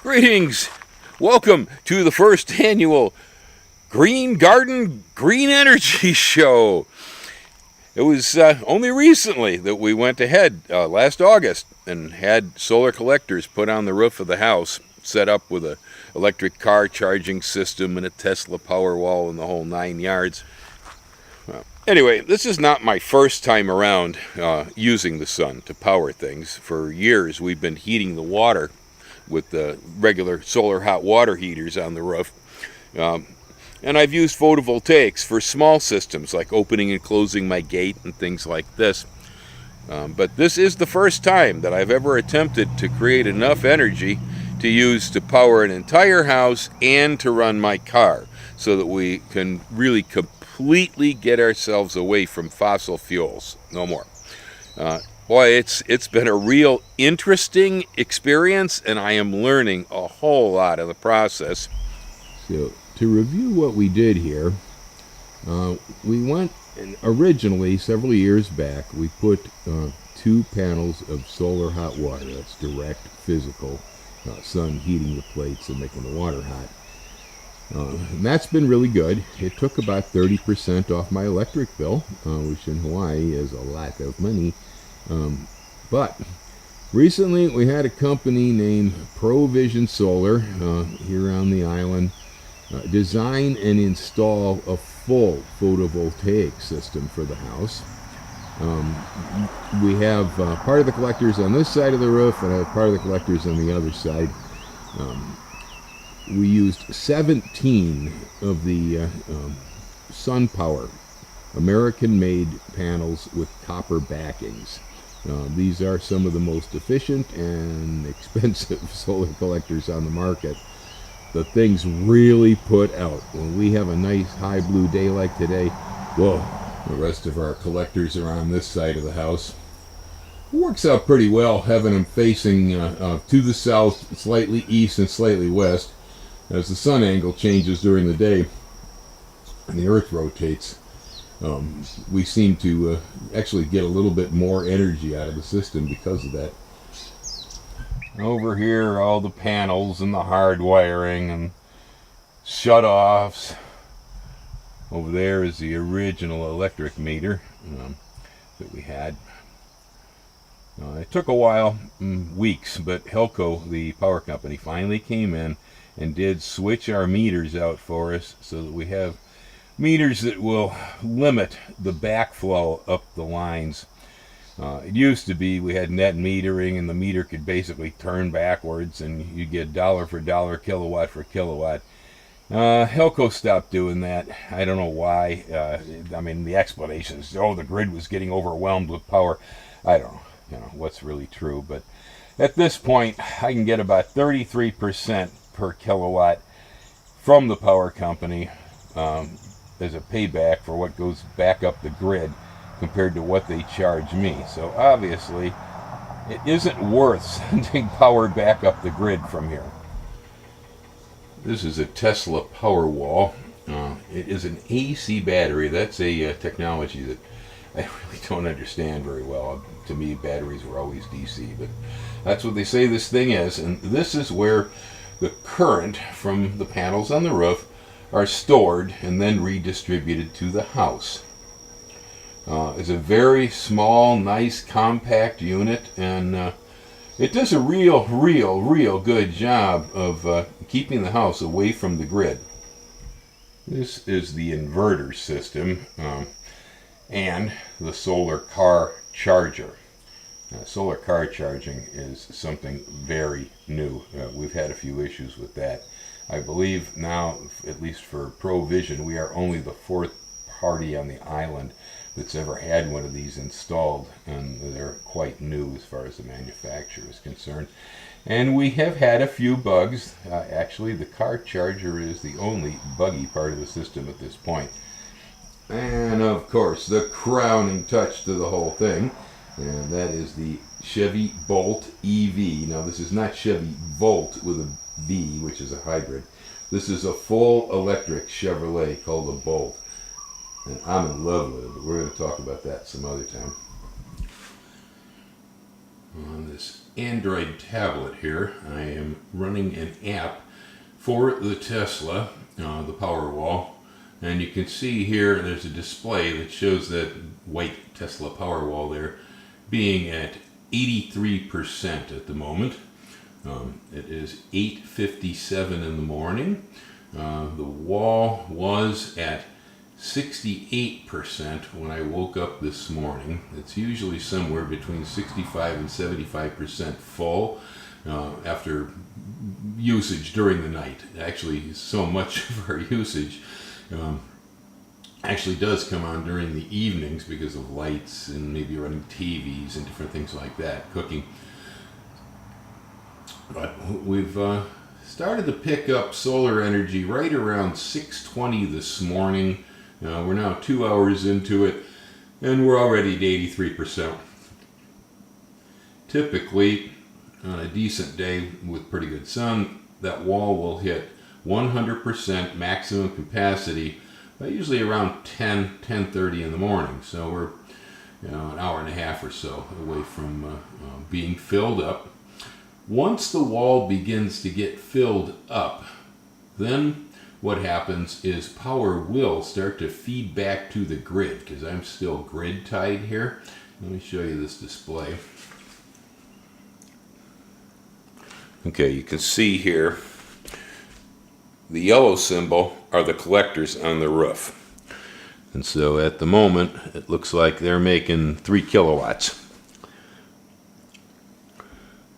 Greetings! Welcome to the first annual Green Garden Green Energy Show. It was only recently that we went ahead last August and had solar collectors put on the roof of the house, set up with an electric car charging system and a Tesla Powerwall and the whole 9 yards. Anyway, this is not my first time around using the sun to power things. For years we've been heating the water with the regular solar hot water heaters on the roof. And I've used photovoltaics for small systems like opening and closing my gate and things like this. But this is the first time that I've ever attempted to create enough energy to use to power an entire house and to run my car so that we can really completely get ourselves away from fossil fuels. No more. Boy, it's been a real interesting experience, and I am learning a whole lot of the process. So, to review what we did here, we went, and originally, several years back, we put 2 panels of solar hot water. That's direct physical sun heating the plates and making the water hot. And that's been really good. It took about 30% off my electric bill, which in Hawaii is a lot of money. But recently we had a company named ProVision Solar here on the island design and install a full photovoltaic system for the house. We have part of the collectors on this side of the roof and part of the collectors on the other side. We used 17 of the SunPower American-made panels with copper backings. These are some of the most efficient and expensive solar collectors on the market. The things really put out. When we have a nice high blue day like today, whoa, the rest of our collectors are on this side of the house. It works out pretty well having them facing to the south, slightly east and slightly west. As the sun angle changes during the day and the earth rotates, we seem to actually get a little bit more energy out of the system because of that. Over here are all the panels and the hard wiring and shut-offs. Over there is the original electric meter that we had. It took a while, weeks, but Helco, the power company, finally came in and did switch our meters out for us so that we have meters that will limit the backflow up the lines. It used to be we had net metering and the meter could basically turn backwards and you get dollar for dollar, kilowatt for kilowatt. Helco stopped doing that. I don't know why. I mean, the explanation is, the grid was getting overwhelmed with power. I don't know, what's really true, but at this point I can get about 33% per kilowatt from the power company as a payback for what goes back up the grid compared to what they charge me. So obviously it isn't worth sending power back up the grid from here. This is a Tesla Powerwall. It is an AC battery. That's a technology that I really don't understand very well. To me, batteries were always DC, but that's what they say this thing is. And this is where the current from the panels on the roof are stored and then redistributed to the house. It's a very small, nice, compact unit, and it does a real good job of keeping the house away from the grid. This is the inverter system and the solar car charger. Solar car charging is something very new. We've had a few issues with that. I believe now, at least for ProVision, we are only the 4th party on the island that's ever had one of these installed, and they're quite new as far as the manufacturer is concerned. And we have had a few bugs. Actually, the car charger is the only buggy part of the system at this point. And of course, the crowning touch to the whole thing, and that is the Chevy Bolt EV. Now, this is not Chevy Volt with a V, which is a hybrid. This is a full electric Chevrolet called the Bolt. And I'm in love with it, but we're going to talk about that some other time. On this Android tablet here, I am running an app for the Tesla, the Powerwall, and you can see here there's a display that shows that white Tesla Powerwall there being at 83% at the moment. It is 8:57 in the morning. The wall was at 68% when I woke up this morning. It's usually somewhere between 65 and 75% full after usage during the night. Actually, so much of our usage actually does come on during the evenings because of lights and maybe running TVs and different things like that, cooking. But we've started to pick up solar energy right around 6:20 this morning. We're now 2 hours into it, and we're already at 83%. Typically, on a decent day with pretty good sun, that wall will hit 100% maximum capacity usually around 10:30 in the morning. So we're an hour and a half or so away from being filled up. Once the wall begins to get filled up, then what happens is power will start to feed back to the grid, because I'm still grid tied here. Let me show you this display. Okay, you can see here the yellow symbol are the collectors on the roof. And so at the moment, it looks like they're making 3 kilowatts.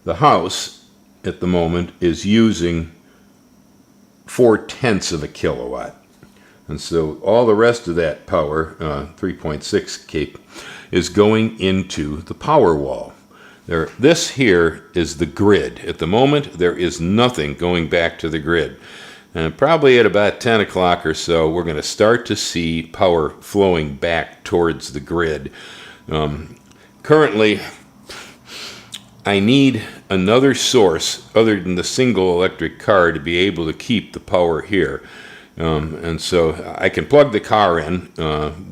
The house at the moment is using 4/10 of a kilowatt. And so all the rest of that power, 3.6 kV, is going into the power wall. This here is the grid. At the moment, there is nothing going back to the grid. And probably at about 10 o'clock or so, we're going to start to see power flowing back towards the grid. Currently, I need another source other than the single electric car to be able to keep the power here. And so I can plug the car in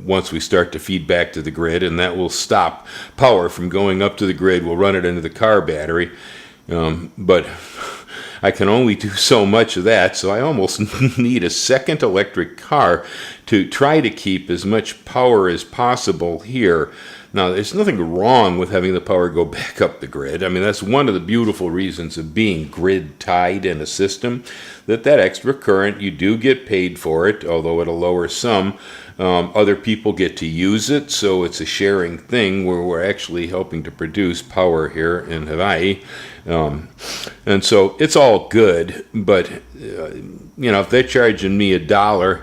once we start to feed back to the grid, and that will stop power from going up to the grid. We'll run it into the car battery. But I can only do so much of that, so I almost need a second electric car to try to keep as much power as possible here. Now, there's nothing wrong with having the power go back up the grid. I mean, that's one of the beautiful reasons of being grid-tied in a system, that extra current, you do get paid for it, although at a lower sum. Other people get to use it, so it's a sharing thing where we're actually helping to produce power here in Hawaii. And so it's all good, but, if they're charging me $1,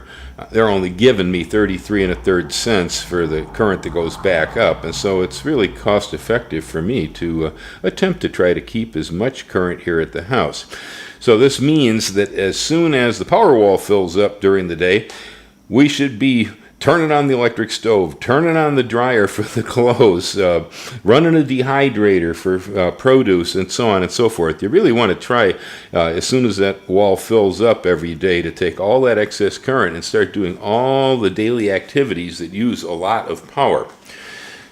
they're only giving me 33 1/3 cents for the current that goes back up. And so it's really cost effective for me to attempt to try to keep as much current here at the house. So this means that as soon as the power wall fills up during the day, we should be turning on the electric stove, turning on the dryer for the clothes, running a dehydrator for produce, and so on and so forth. You really want to try, as soon as that wall fills up every day, to take all that excess current and start doing all the daily activities that use a lot of power.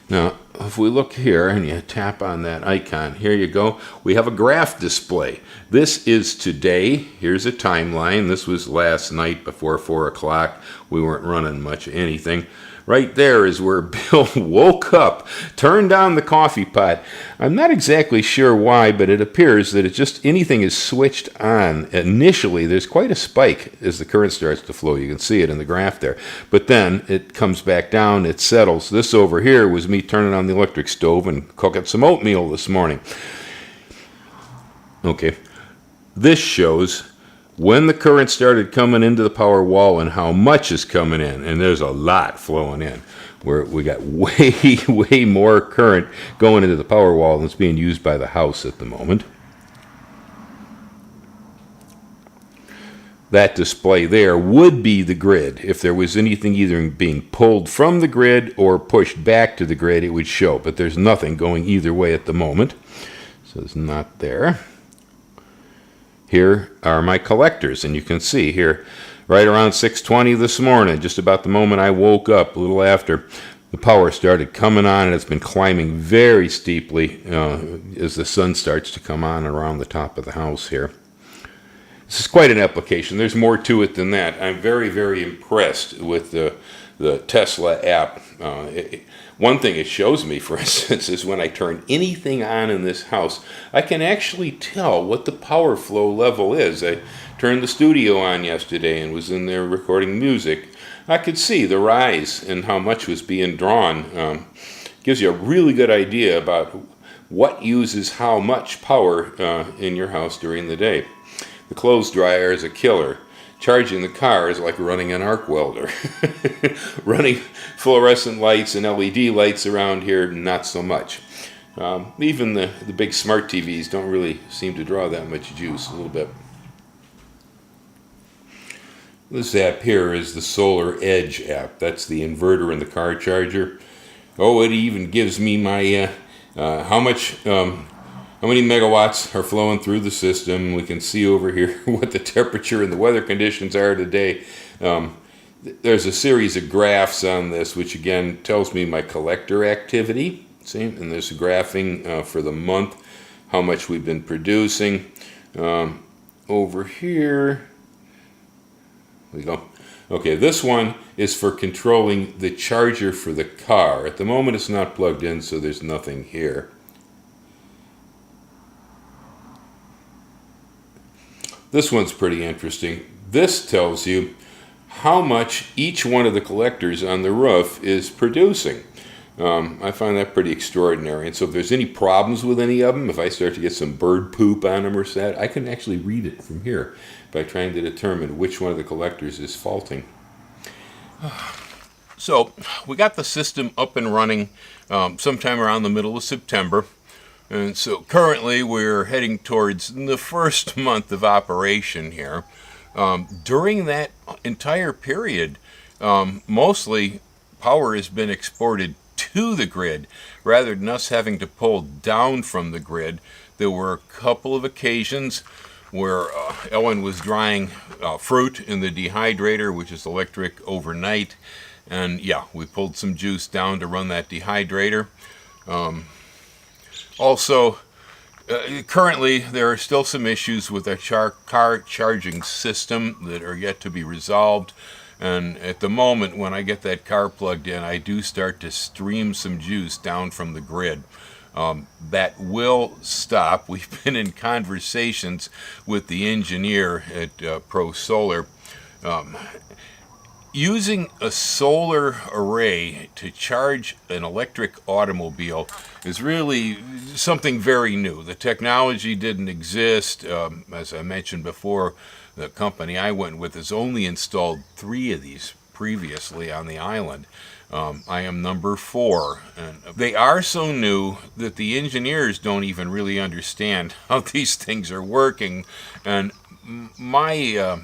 Now, if we look here and you tap on that icon, here you go. We have a graph display. This is today. Here's a timeline. This was last night before 4 o'clock. We weren't running much of anything. Right there is where Bill woke up, turned on the coffee pot. I'm not exactly sure why, but it appears that anything is switched on. Initially, there's quite a spike as the current starts to flow. You can see it in the graph there. But then it comes back down, it settles. This over here was me turning on the electric stove and cooking some oatmeal this morning. Okay, this shows when the current started coming into the power wall and how much is coming in, and there's a lot flowing in. We got way more current going into the power wall than is being used by the house at the moment. That display there would be the grid. If there was anything either being pulled from the grid or pushed back to the grid, it would show, but there's nothing going either way at the moment, so it's not there. Here are my collectors, and you can see here, right around 6:20 this morning, just about the moment I woke up, a little after, the power started coming on, and it's been climbing very steeply as the sun starts to come on around the top of the house here. This is quite an application. There's more to it than that. I'm very, very impressed with the Tesla app. One thing it shows me, for instance, is when I turn anything on in this house, I can actually tell what the power flow level is. I turned the studio on yesterday and was in there recording music. I could see the rise in how much was being drawn. Gives you a really good idea about what uses how much power in your house during the day. The clothes dryer is a killer. Charging the car is like running an arc welder. Running fluorescent lights and LED lights around here, not so much. Even the big smart TVs don't really seem to draw that much juice, a little bit. This app here is the Solar Edge app. That's the inverter in the car charger. Oh, it even gives me my how many megawatts are flowing through the system. We can see over here what the temperature and the weather conditions are today. There's a series of graphs on this, which again tells me my collector activity. See, and there's a graphing for the month, how much we've been producing. Over here we go. Okay, this one is for controlling the charger for the car. At the moment it's not plugged in, so there's nothing here. This one's pretty interesting. This tells you how much each one of the collectors on the roof is producing. I find that pretty extraordinary. And so if there's any problems with any of them, if I start to get some bird poop on them or that, I can actually read it from here by trying to determine which one of the collectors is faulting. So we got the system up and running sometime around the middle of September. And so currently we're heading towards the first month of operation here. During that entire period, mostly power has been exported to the grid rather than us having to pull down from the grid. There were a couple of occasions where Ellen was drying fruit in the dehydrator, which is electric, overnight. And yeah, we pulled some juice down to run that dehydrator. Also, currently there are still some issues with the car charging system that are yet to be resolved. And at the moment when I get that car plugged in, I do start to stream some juice down from the grid. That will stop. We've been in conversations with the engineer at Pro Solar. Using a solar array to charge an electric automobile is really something very new. The technology didn't exist. As I mentioned before, the company I went with has only installed 3 of these previously on the island. I am number 4. And they are so new that the engineers don't even really understand how these things are working. And my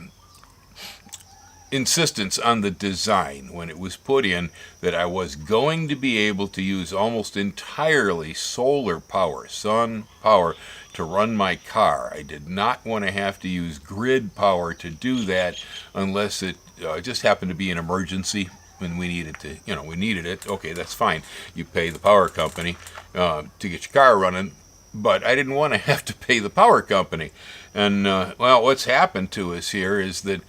insistence on the design when it was put in that I was going to be able to use almost entirely solar power, sun power, to run my car. I did not want to have to use grid power to do that unless it just happened to be an emergency and we needed to, we needed it. Okay, that's fine. You pay the power company to get your car running, but I didn't want to have to pay the power company. And well, what's happened to us here is that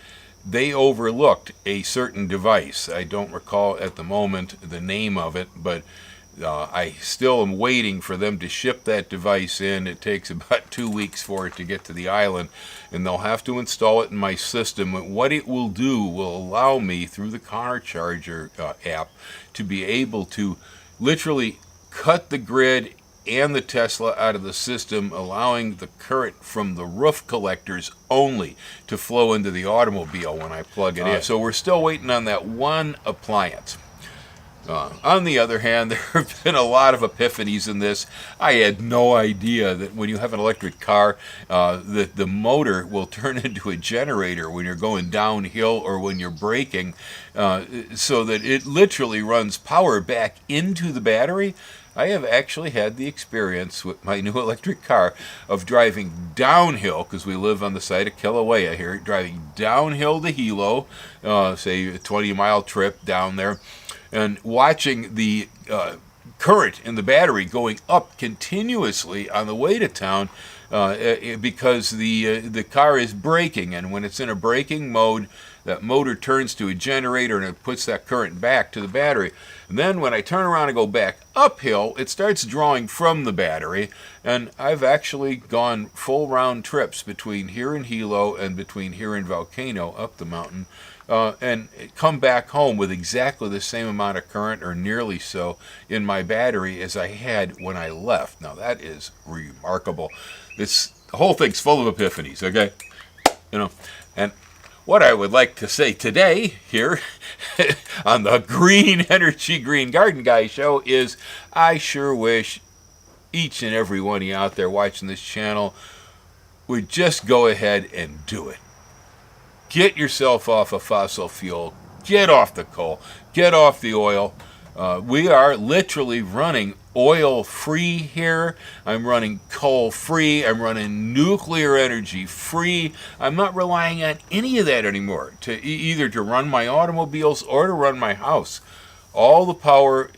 they overlooked a certain device. I don't recall at the moment the name of it, but I still am waiting for them to ship that device in. It takes about 2 weeks for it to get to the island, and they'll have to install it in my system. And what it will do will allow me, through the car charger app, to be able to literally cut the grid and the Tesla out of the system, allowing the current from the roof collectors only to flow into the automobile when I plug it in. So we're still waiting on that one appliance. On the other hand, there have been a lot of epiphanies in this. I had no idea that when you have an electric car, that the motor will turn into a generator when you're going downhill or when you're braking, so that it literally runs power back into the battery. I have actually had the experience with my new electric car of driving downhill, because we live on the side of Kilauea here, driving downhill to Hilo, say a 20-mile trip down there, and watching the current in the battery going up continuously on the way to town, because the car is braking, and when it's in a braking mode, that motor turns to a generator and it puts that current back to the battery. And then when I turn around and go back uphill, it starts drawing from the battery, and I've actually gone full round trips between here and Hilo and between here and Volcano up the mountain, and come back home with exactly the same amount of current, or nearly so, in my battery as I had when I left. Now that is remarkable. The whole thing's full of epiphanies, okay? And what I would like to say today here on the Green Energy Green Garden Guy show is, I sure wish each and every one of you out there watching this channel would just go ahead and do it. Get yourself off of fossil fuel. Get off the coal. Get off the oil. We are literally running oil-free here. I'm running coal-free. I'm running nuclear energy-free. I'm not relying on any of that anymore to either to run my automobiles or to run my house. All the power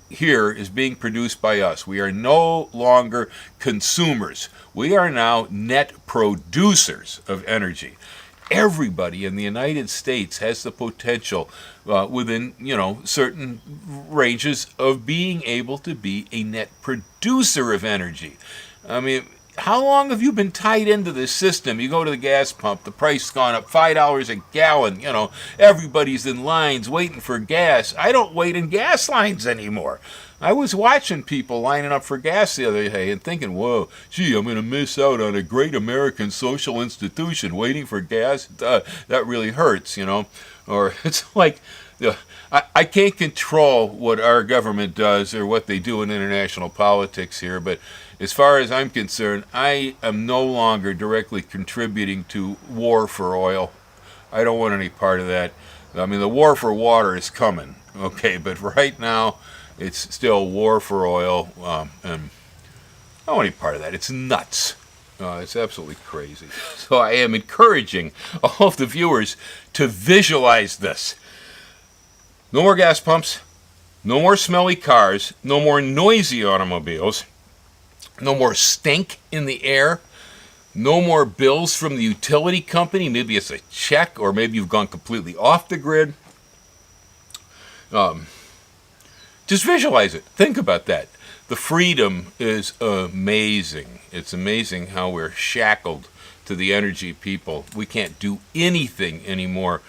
here is being produced by us. We are no longer consumers. We are now net producers of energy. Everybody in the United States has the potential, within certain ranges, of being able to be a net producer of energy. I mean, how long have you been tied into this system? You go to the gas pump, the price has gone up $5 a gallon. Everybody's in lines waiting for gas. I don't wait in gas lines anymore. I was watching people lining up for gas the other day and thinking, whoa, gee, I'm going to miss out on a great American social institution waiting for gas. That really hurts, Or it's like, I can't control what our government does or what they do in international politics here, but as far as I'm concerned, I am no longer directly contributing to war for oil. I don't want any part of that. I mean, the war for water is coming, okay, but right now, it's still war for oil, and I don't want any part of that. It's nuts. It's absolutely crazy. So I am encouraging all of the viewers to visualize this. No more gas pumps, no more smelly cars, no more noisy automobiles, no more stink in the air, no more bills from the utility company. Maybe it's a check, or maybe you've gone completely off the grid. Just visualize it. Think about that. The freedom is amazing. It's amazing how we're shackled to the energy people. We can't do anything anymore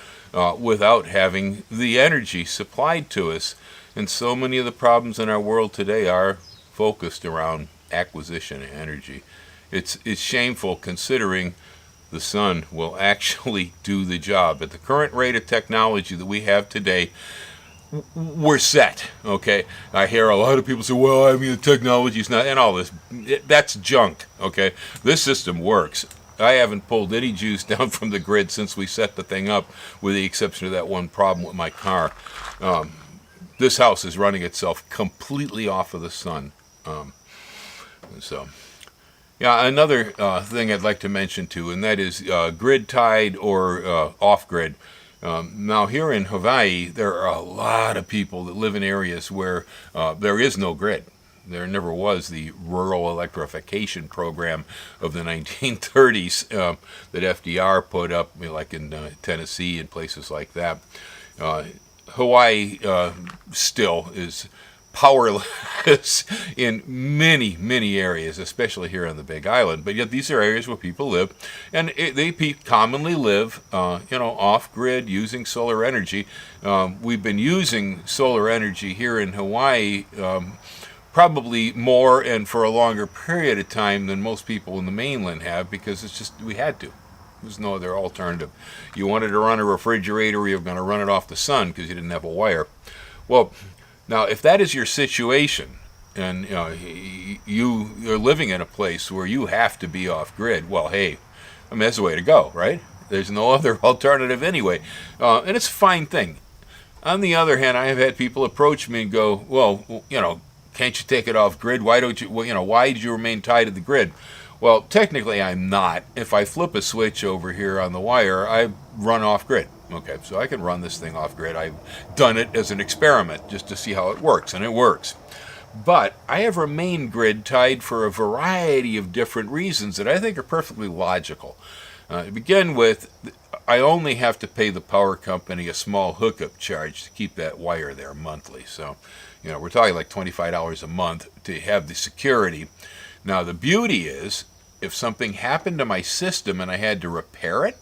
without having the energy supplied to us. And so many of the problems in our world today are focused around acquisition of energy. It's shameful, considering the sun will actually do the job. At the current rate of technology that we have today, we're set, okay? I hear a lot of people say, well, I mean, the technology's not, and all this. That's junk, okay? This system works. I haven't pulled any juice down from the grid since we set the thing up, with the exception of that one problem with my car. This house is running itself completely off of the sun. Yeah, another thing I'd like to mention too, and that is grid tied or off-grid. Now, here in Hawaii, there are a lot of people that live in areas where there is no grid. There never was the rural electrification program of the 1930s that FDR put up, like in Tennessee and places like that. Hawaii still is powerless in many, many areas, especially here on the Big Island. But yet these are areas where people live, and they commonly live, off-grid, using solar energy. We've been using solar energy here in Hawaii probably more and for a longer period of time than most people in the mainland have, because it's just, we had to. There's no other alternative. You wanted to run a refrigerator, you're going to run it off the sun because you didn't have a wire. Well, now, if that is your situation, and you're living in a place where you have to be off grid, well, hey, I mean, that's the way to go, right? There's no other alternative anyway, and it's a fine thing. On the other hand, I have had people approach me and go, well, can't you take it off grid? Why don't you, well, why did you remain tied to the grid? Well, technically I'm not. If I flip a switch over here on the wire, I run off grid. Okay, so I can run this thing off grid. I've done it as an experiment just to see how it works, and it works. But I have remained grid tied for a variety of different reasons that I think are perfectly logical. To begin with, I only have to pay the power company a small hookup charge to keep that wire there monthly. So, we're talking like $25 a month to have the security. Now, the beauty is, if something happened to my system and I had to repair it,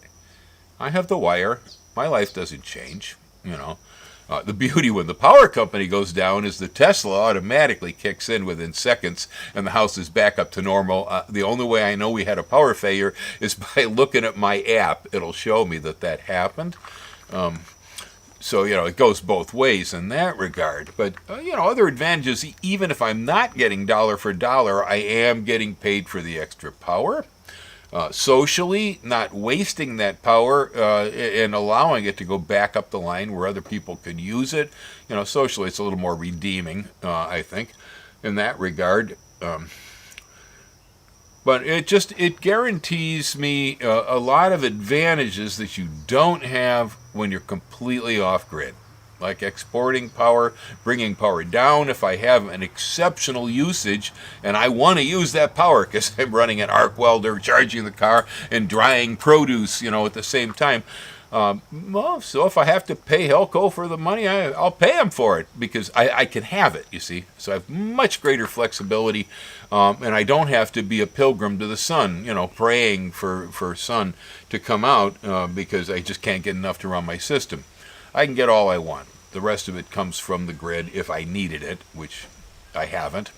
I have the wire. My life doesn't change, The beauty when the power company goes down is the Tesla automatically kicks in within seconds and the house is back up to normal. The only way I know we had a power failure is by looking at my app. It'll show me that happened. So, it goes both ways in that regard. But, other advantages, even if I'm not getting dollar for dollar, I am getting paid for the extra power. Socially, not wasting that power and allowing it to go back up the line where other people could use it. Socially, it's a little more redeeming, I think, in that regard. But it guarantees me a lot of advantages that you don't have when you're completely off grid. Like exporting power, bringing power down if I have an exceptional usage and I want to use that power because I'm running an arc welder, charging the car, and drying produce, at the same time. So if I have to pay Helco for the money, I'll pay them for it because I can have it, you see. So I have much greater flexibility, and I don't have to be a pilgrim to the sun, praying for sun to come out because I just can't get enough to run my system. I can get all I want. The rest of it comes from the grid if I needed it, which I haven't.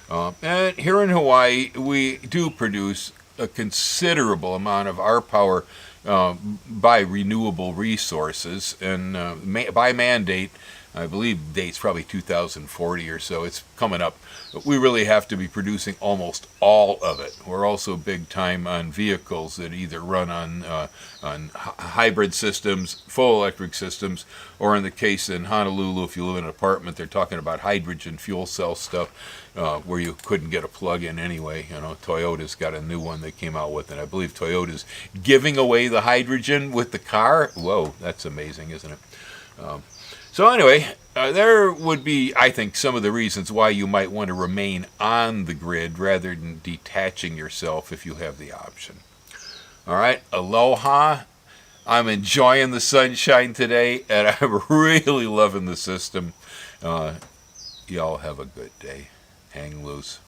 And here in Hawaii, we do produce a considerable amount of our power by renewable resources, and by mandate, I believe date's probably 2040 or so. It's coming up. But we really have to be producing almost all of it. We're also big time on vehicles that either run on hybrid systems, full electric systems, or in the case in Honolulu, if you live in an apartment, they're talking about hydrogen fuel cell stuff where you couldn't get a plug-in anyway. Toyota's got a new one they came out with, and I believe Toyota's giving away the hydrogen with the car. Whoa, that's amazing, isn't it? So anyway, there would be, I think, some of the reasons why you might want to remain on the grid rather than detaching yourself if you have the option. All right, aloha. I'm enjoying the sunshine today, and I'm really loving the system. Y'all have a good day. Hang loose.